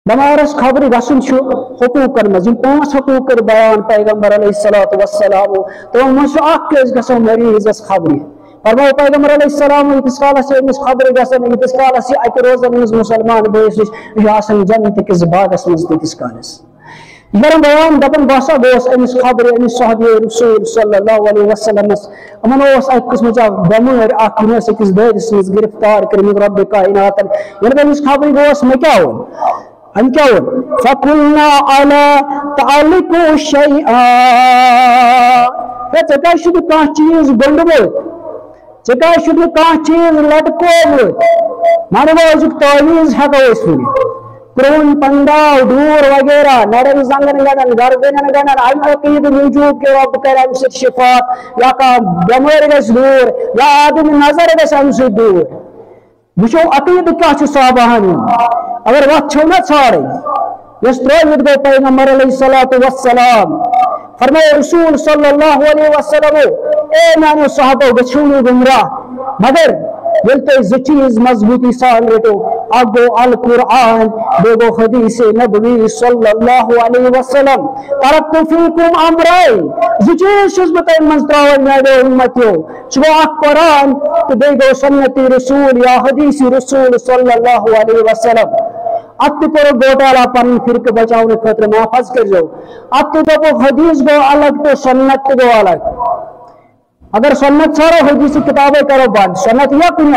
बमारस खबर गसन हकूकन मज पांच हकूक बयान पैगंबर अलैहिस्सलातु वस्सलाम तो मज मरीजस खबर फरमाओ पैगंबर अलैहिस्सलाम इतिस कालस खबर गसन इतिस कालस अत रोजन मुसलमान बयस जन्नत किस बागस मज तिस कालस यह बयान दपन बसा गोस अमिस खबर अमिस साहबे रसूल सल्लल्लाहु अलैहि वसल्लम अमन अक किस्म बेमार अस अकिस दरिस मज गिरफ्तार कर रब कायनात ये अमिस खबर गोस मे क्या वो हम क्या वो फकुलना अला तालिकु शैआ चा कह चीज गंडमोत चा कह चीज लटकोमुत मनवाज तावीज हेको प्रोन पंडाव दूर वगैरह नड़न जंगन गड़न गर्दन गड़न अमीद मूजूब के रब कर अम शिफा या बेमार गस दूर या आदमी नजर गस अम दूर वो अकीद क्या साहबान अगर वत छो ना छाड़े यस त्रोवित गो पैगंबर अलैहिस्सलातु वस्सलाम फरमाए रसूल सल्लल्लाहु अलैहि वसल्लम ए मानो साहबो गछू गुमराह मगर ये तो जो चीज मजबूती सान रटो अगो अल कुरान बेगो हदीस नबवी सल्लल्लाहु अलैहि वसल्लम तरक्तु फीकुम अमराइन जो चीज बतन मन त्रावन मेरे उम्मतियो छो कुरान तो बेगो सुन्नती रसूल या हदीस रसूल सल्लल्लाहु अलैहि वसल्लम अत करो घोटाला पन फिरक बचाव खतर महफज कर जाओ अत दपो हदीस गो अलग तो सुन्नत गो अलग अगर सुन्नत छोड़ो हदीस किताबें करो बंद सुन्नत या कुन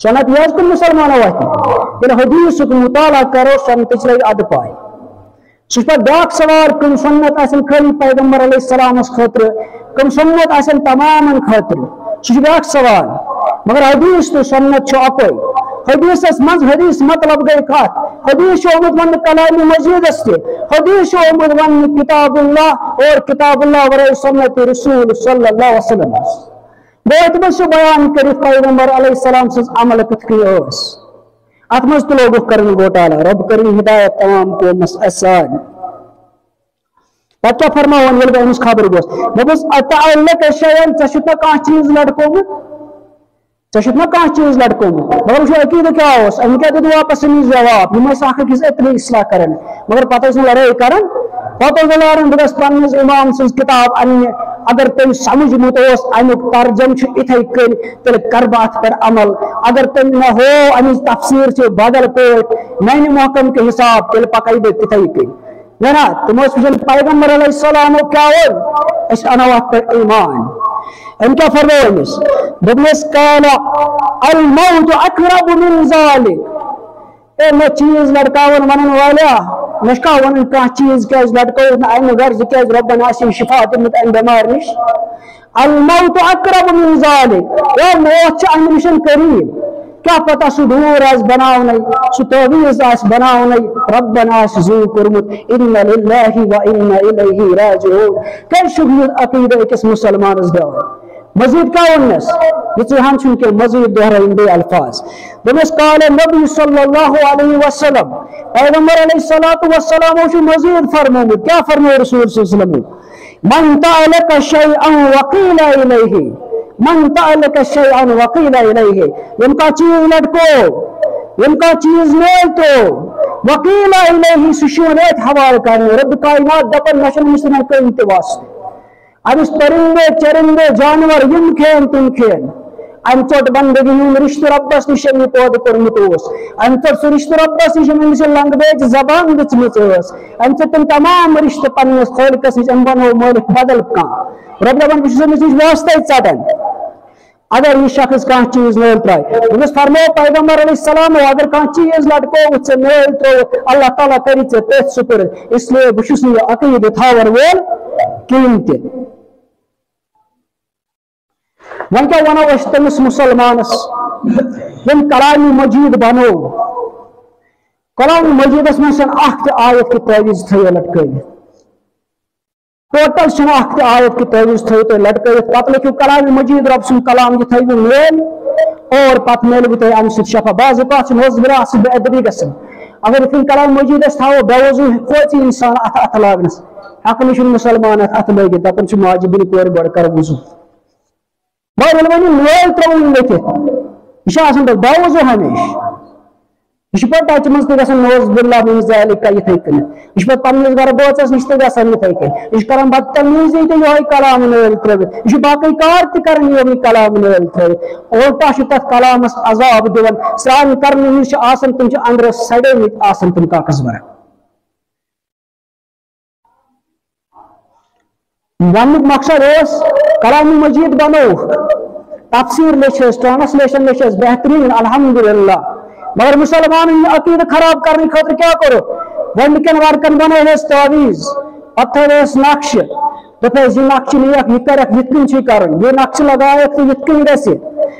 सुन्नत या कुन मुसलमान ये हदीस मुताला करो सुन्नत लग अद पाए सह ब्याक सवाल कम सुन्नत खाली पैगंबर अलैहिस्सलाम खतर कम सुन्नत तमाम खतर सह ब्याक सवाल मगर हदीस तो सुन्नत अकोई हदीस मज हदीस मतलब गई कत हदीस वन कलाम मजीद हदीस वन किताबुल्लाह और किताबुल्लाह वर सुन्नत रसूल सल्लल्लाहु अलैहि वसल्लम बहुत मज बयान कर पैगंबर अलैहिस्सलाम सज अमल कथ अत मज तो लोग कर घोटाला रब कर हिदायत तमाम को आसान पचा फरमावन ये अमिस खबर गोस दोपस अतअल्लक शयन चा कह चीज लड़कोमुत चा कह चीज लड़कोमुत मगर वो अकीद क्या अम क्या दो वापस जवाब यम अखिस एतनी इसलाह कर मगर पत लड़ाई कर पत लड़न बस पन्नस इमाम सज किताब अन्य अगर तुम समझ मुत अमुक तर्जम इथे कन तेल कर अत पर अमल अगर तुम न हो अमिच तफसीर बदल पे मैंने महकम के हिसाब तेल पकई बे तिथे कन ना तुम पैगंबर अलैहिस्सलाम क्या अनो अत पर ईमान अम क्या फरमाइस दोपस काला अल मौत अक़रब मिन ज़ालिक ए मे चीज लड़कावन वन वाला नशका वन कह चीज क्या लड़को अम गर्ज क्या रबन आसिम शिफा दिमत अम बेमार निश अल मौत अक़रब मिन ज़ालिक ए मौत अम निश करीब क्या पता सह दूर आस बनावन सह तवीज़ आस बनावन रब्बन आस जू कर्मुत इन्ना लिल्लाहि व इन्ना इलैहि राजिऊन कल शुभ अकीदा अकिस मुसलमानस दवान मजीद क्या वनस ये हम के मजीद दोहराइन बे अल्फाज दोनस काल नबी सल्लल्लाहु अलैहि वसल्लम पैगंबर अलैहिस्सलातु वस्सलाम मजीद फरमाया क्या फरमाया रसूल सल्लल्लाहु अलैहि वसल्लम मन तअलक शैअन वक़ीला इलैहि मन तअलक शैअन वक़ीला इलैहि इनका चीज लटको इनका चीज मेल तो वक़ीला इलैहि सुशूनेत हवाल करने रब कायनात दपन नशन मुस्लिम के इंतवास अमिस परिंदे चरिंदे जानवर यम खेन तुम खेन अम चोट बंदगी हूं रिश्त रब्बस निश पौध कोर्मुत अम चोट सह रिश्त रब्बस निश लंगवेज जबान दिचमच अम तुम तमाम रिश्त पन्नस खोलकस निश बनो मालिक बदल कह रब दपान बस वास्ते चटन अगर यह शख्स कह चीज मेल त्राय फरमो पैगंबर अलैहिस्सलाम अगर कह चीज लटको ऐ मेल त्रो अल्लाह ताला करी तथ सुपुर इसलिए बहुस अकीद थावर वोल कहें ते वन क्या वनो तमिस मुसलमानस यम कलाम मजीद बनो कलाम मजीदस मज आयत की तावीज़ थो लटक टोटल आयत की तावीज़ थो तो लटक पत लिखो कलाम मजीद रब सुन कलाम ये थो मेल और पत मेल भी अम शफा बाज नजरा बेअदबी गसन अगर तुम कलाम मजीदस थो बेवजू खोच इंसान अत लागनस हक मुसलमान अत लगित दपान माजिबिन कोर गो कर वजू मगर वन मेल त्रोन लिखित यह बावजू हमेश یہ پہ مز تہ نوز باللہ من ذالک یتھے کن یہ پہ پنس گھر بوچس نش تہ گژھان یتھے کن یہ کران بدتمیزی تہ یہ کلام نٲلۍ ترٲوِتھ یہ باقی کار تہ کران یہ کلام نٲلۍ ترٲوِتھ اولٹا چھ تتھ کلامس عذاب دِوان سران کرنہٕ وز چھ آسان تم چھ اندر سڑیمٕتۍ آسان تم کاغذ ورق ونک مقصد اس کلام مجید بنو تفسیر لچھس ٹرانسلیشن لچھس بہترین الحمدللہ مگر مسلمان یہ عقید خراب کرنے خاطر کیا کرو ونکن ورکن بنوس تعویز پتہ تھوس نقش دپس یہ نقش نیک یہ کرک یت کن چھ کرن یہ نقش لگایک تو یت کن گژھِ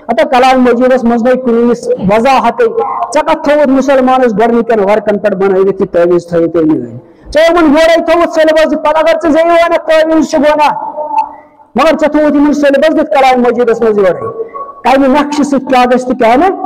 اتا کلام مجیدس مز گئی کنیس وضاحت ژےٚ کتھ تھوت مسلمانس گۄڈنِکٮ۪ن ورکن پٮ۪ٹھ بنٲوِتھ یہِ تعویز تھٲیِو تُہۍ نٲلۍ ژےٚ یِمن یورے تھوت سیلبس پتہٕ اگر ژےٚ زیٚیہِ ونکھ تعویز چھُ گۄناہ مگر ژےٚ تھوت یِمن سیلبس دِتھ کلام مجیدس منٛز یورے کمہِ نقشہِ سۭتۍ کیٛاہ گژھِ تہٕ کیٛاہ نہٕ